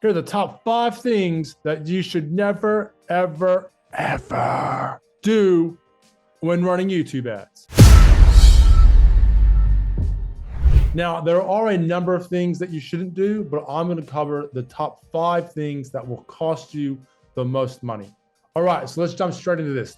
Here are the top 5 things that you should never, ever, ever do when running YouTube ads. Now, there are a number of things that you shouldn't do, but I'm going to cover the top 5 things that will cost you the most money. All right, so let's jump straight into this.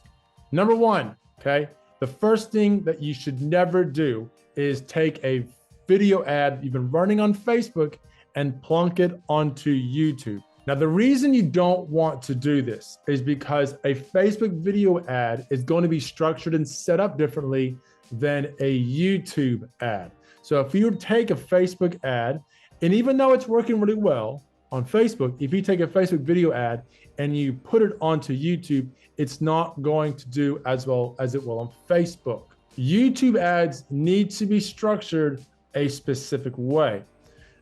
Number 1, okay? The first thing that you should never do is take a video ad you've been running on Facebook and plunk it onto YouTube. Now, the reason you don't want to do this is because a Facebook video ad is going to be structured and set up differently than a YouTube ad. So if you take a Facebook ad, and even though it's working really well on Facebook, if you take a Facebook video ad and you put it onto YouTube, it's not going to do as well as it will on Facebook. YouTube ads need to be structured a specific way.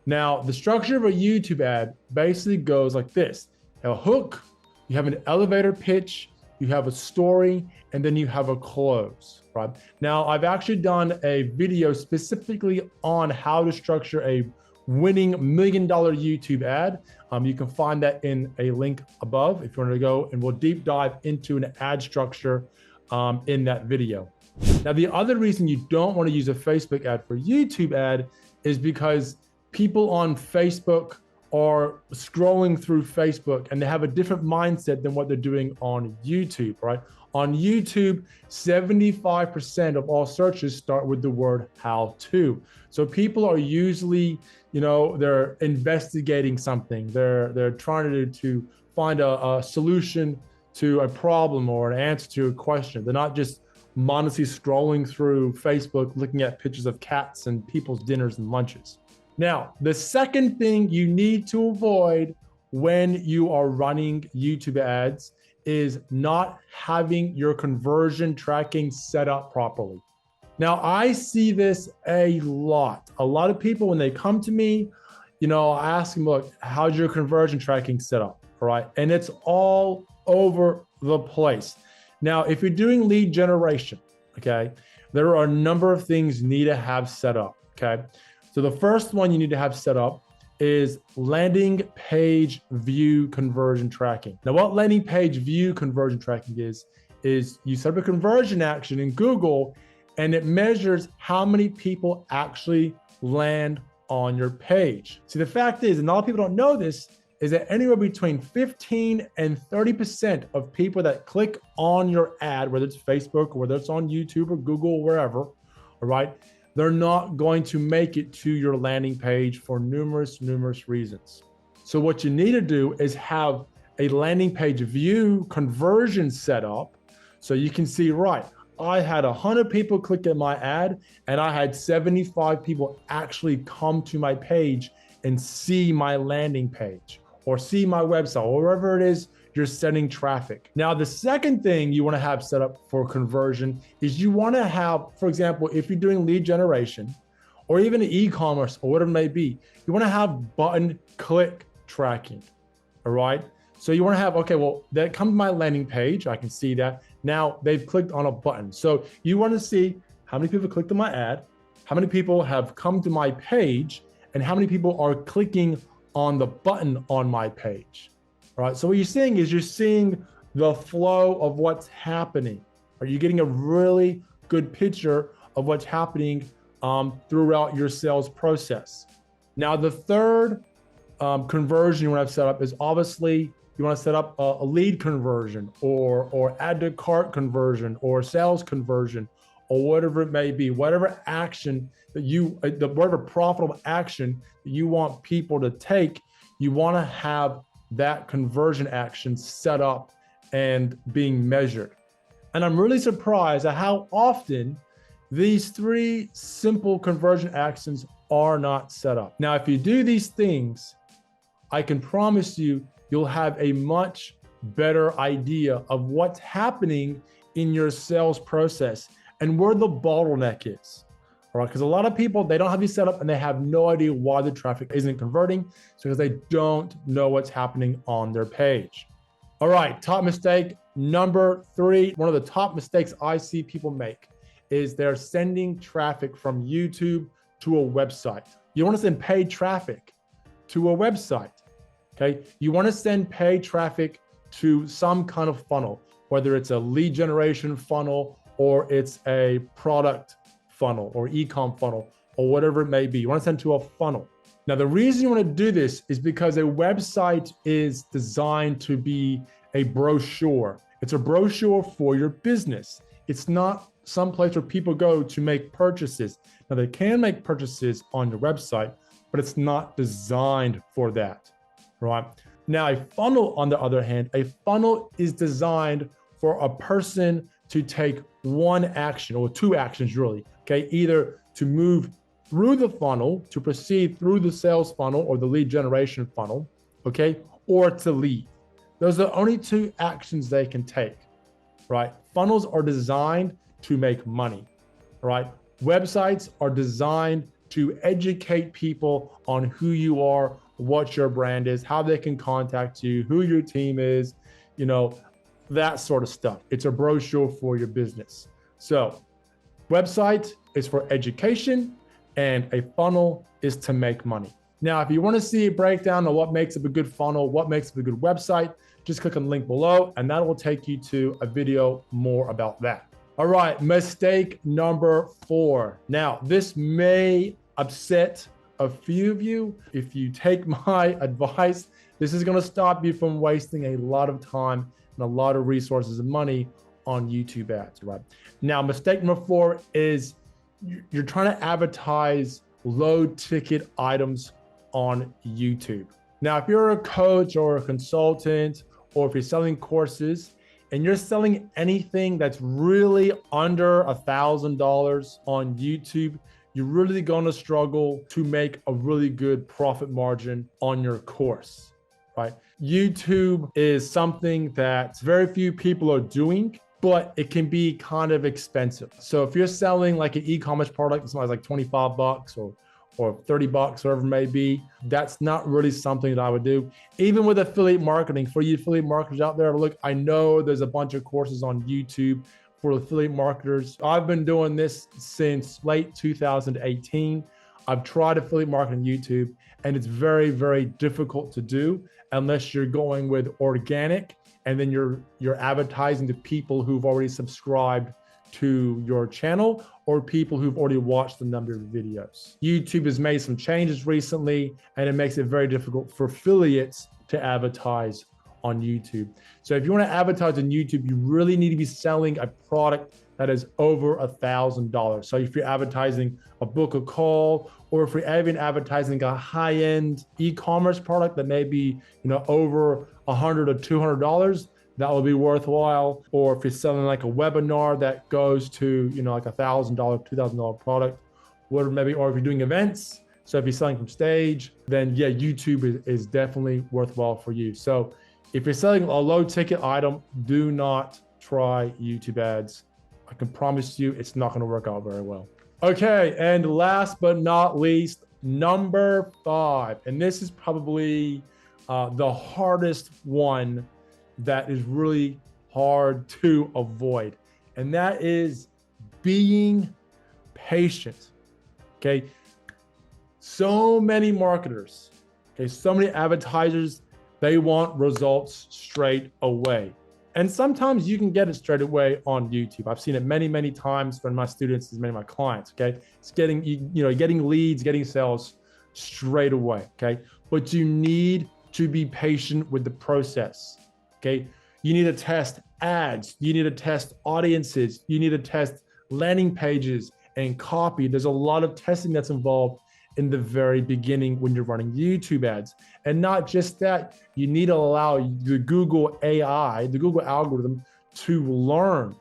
Now, the structure of a YouTube ad basically goes like this. You have a hook, you have an elevator pitch, you have a story, and then you have a close, right? Now, I've actually done a video specifically on how to structure a winning $1 million YouTube ad. You can find that in a link above if you want to go, and we'll deep dive into an ad structure in that video. Now, the other reason you don't want to use a Facebook ad for YouTube ad is because people on Facebook are scrolling through Facebook and they have a different mindset than what they're doing on YouTube, right? On YouTube, 75% of all searches start with the word how to. So people are usually, they're investigating something. They're trying to find a solution to a problem or an answer to a question. They're not just mindlessly scrolling through Facebook, looking at pictures of cats and people's dinners and lunches. Now, the second thing you need to avoid when you are running YouTube ads is not having your conversion tracking set up properly. Now, I see this a lot. A lot of people, when they come to me, I ask them, look, how's your conversion tracking set up? All right. And it's all over the place. Now, if you're doing lead generation, okay, there are a number of things you need to have set up, okay? So the first one you need to have set up is landing page view conversion tracking. Now, what landing page view conversion tracking is you set up a conversion action in Google and it measures how many people actually land on your page. See, the fact is, and a lot of people don't know this, is that anywhere between 15 and 30% of people that click on your ad, whether it's Facebook or whether it's on YouTube or Google or wherever, all right, they're not going to make it to your landing page for numerous reasons. So what you need to do is have a landing page view conversion set up so you can see, right, I had 100 people click at my ad and I had 75 people actually come to my page and see my landing page or see my website or wherever it is you're sending traffic. Now, the second thing you want to have set up for conversion is you want to have, for example, if you're doing lead generation or even e-commerce or whatever it may be, you want to have button click tracking, all right? So you want to have, okay, well, that comes to my landing page. I can see that. Now they've clicked on a button. So you want to see how many people clicked on my ad, how many people have come to my page, and how many people are clicking on the button on my page. All right, so what you're seeing is you're seeing the flow of what's happening. Are you getting a really good picture of what's happening throughout your sales process? Now, the third conversion you want to have set up is obviously you want to set up a lead conversion or add to cart conversion or sales conversion or whatever it may be, whatever action that whatever profitable action that you want people to take, you want to have that conversion action set up and being measured. And I'm really surprised at how often these 3 simple conversion actions are not set up. Now, if you do these things, I can promise you, you'll have a much better idea of what's happening in your sales process and where the bottleneck is. All right, because a lot of people, they don't have these set up and they have no idea why the traffic isn't converting. It's because they don't know what's happening on their page. All right, top mistake number 3, one of the top mistakes I see people make is they're sending traffic from YouTube to a website. You want to send paid traffic to a website. okay? You want to send paid traffic to some kind of funnel, whether it's a lead generation funnel or it's a product funnel or e-com funnel or whatever it may be. You want to send to a funnel. Now, the reason you want to do this is because a website is designed to be a brochure. It's a brochure for your business. It's not some place where people go to make purchases. Now, they can make purchases on your website, but it's not designed for that, right? Now, a funnel, on the other hand, a funnel is designed for a person to take one action or two actions, really, okay? Either to move through the funnel, to proceed through the sales funnel or the lead generation funnel, okay? Or to leave. Those are the only two actions they can take, right? Funnels are designed to make money, right? Websites are designed to educate people on who you are, what your brand is, how they can contact you, who your team is, you know, that sort of stuff. It's a brochure for your business. So website is for education and a funnel is to make money. Now, if you want to see a breakdown of what makes up a good funnel, what makes up a good website, just click on the link below and that will take you to a video more about that. All right, mistake number 4. Now, this may upset a few of you. If you take my advice, this is going to stop you from wasting a lot of time and a lot of resources and money on YouTube ads, right? Now, mistake number 4 is you're trying to advertise low ticket items on YouTube. Now, if you're a coach or a consultant, or if you're selling courses and you're selling anything that's really under $1,000 on YouTube, you're really going to struggle to make a really good profit margin on your course, right? YouTube is something that very few people are doing, but it can be kind of expensive. So if you're selling like an e-commerce product, it's like 25 bucks or 30 bucks, whatever it may be, that's not really something that I would do. Even with affiliate marketing, for you affiliate marketers out there, look, I know there's a bunch of courses on YouTube for affiliate marketers. I've been doing this since late 2018. I've tried affiliate marketing on YouTube and it's very, very difficult to do unless you're going with organic and then you're advertising to people who've already subscribed to your channel or people who've already watched a number of videos. YouTube has made some changes recently and it makes it very difficult for affiliates to advertise on YouTube. So if you want to advertise on YouTube, you really need to be selling a product that is over $1,000. So if you're advertising a book a call, or if you're even advertising a high-end e-commerce product that may be, over $100 or $200, that will be worthwhile. Or if you're selling like a webinar that goes to, like $1,000, $2,000 product, or if you're doing events. So if you're selling from stage, then yeah, YouTube is definitely worthwhile for you. So if you're selling a low ticket item, do not try YouTube ads. I can promise you it's not going to work out very well. Okay, and last but not least, number 5. And this is probably the hardest one that is really hard to avoid. And that is being patient. Okay, so many marketers, so many advertisers, they want results straight away. And sometimes you can get it straight away on YouTube. I've seen it many, many times from my students, many of my clients, It's getting, getting leads, getting sales straight away, But you need to be patient with the process, You need to test ads. You need to test audiences. You need to test landing pages and copy. There's a lot of testing that's involved in the very beginning when you're running YouTube ads. And not just that, you need to allow the Google AI, the Google algorithm to learn,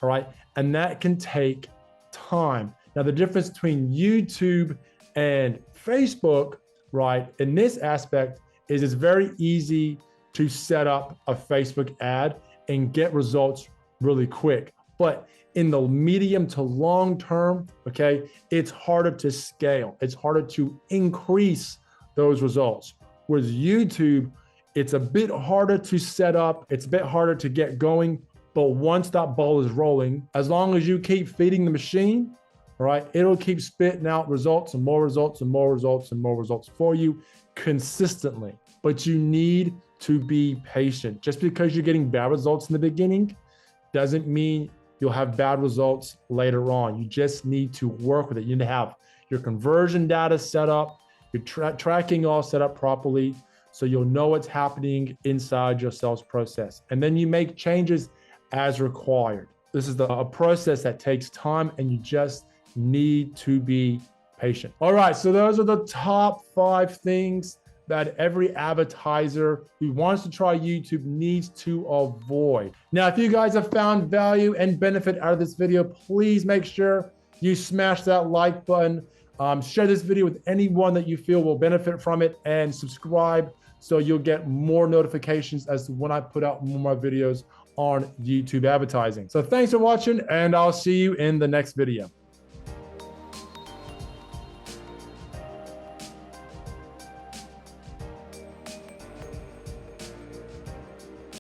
all right? And that can take time. Now, the difference between YouTube and Facebook, right, in this aspect is it's very easy to set up a Facebook ad and get results really quick. But in the medium to long term, it's harder to scale. It's harder to increase those results. Whereas YouTube, it's a bit harder to set up. It's a bit harder to get going. But once that ball is rolling, as long as you keep feeding the machine, right, it'll keep spitting out results and more results and more results and more results for you consistently. but you need to be patient. Just because you're getting bad results in the beginning doesn't mean you'll have bad results later on. You just need to work with it. You need to have your conversion data set up, your tracking all set up properly, so you'll know what's happening inside your sales process. And then you make changes as required. This is a process that takes time, and you just need to be patient. All right, so those are the top 5 things that every advertiser who wants to try YouTube needs to avoid. Now, if you guys have found value and benefit out of this video, please make sure you smash that like button. Share this video with anyone that you feel will benefit from it, and subscribe so you'll get more notifications as to when I put out more videos on YouTube advertising. So thanks for watching, and I'll see you in the next video.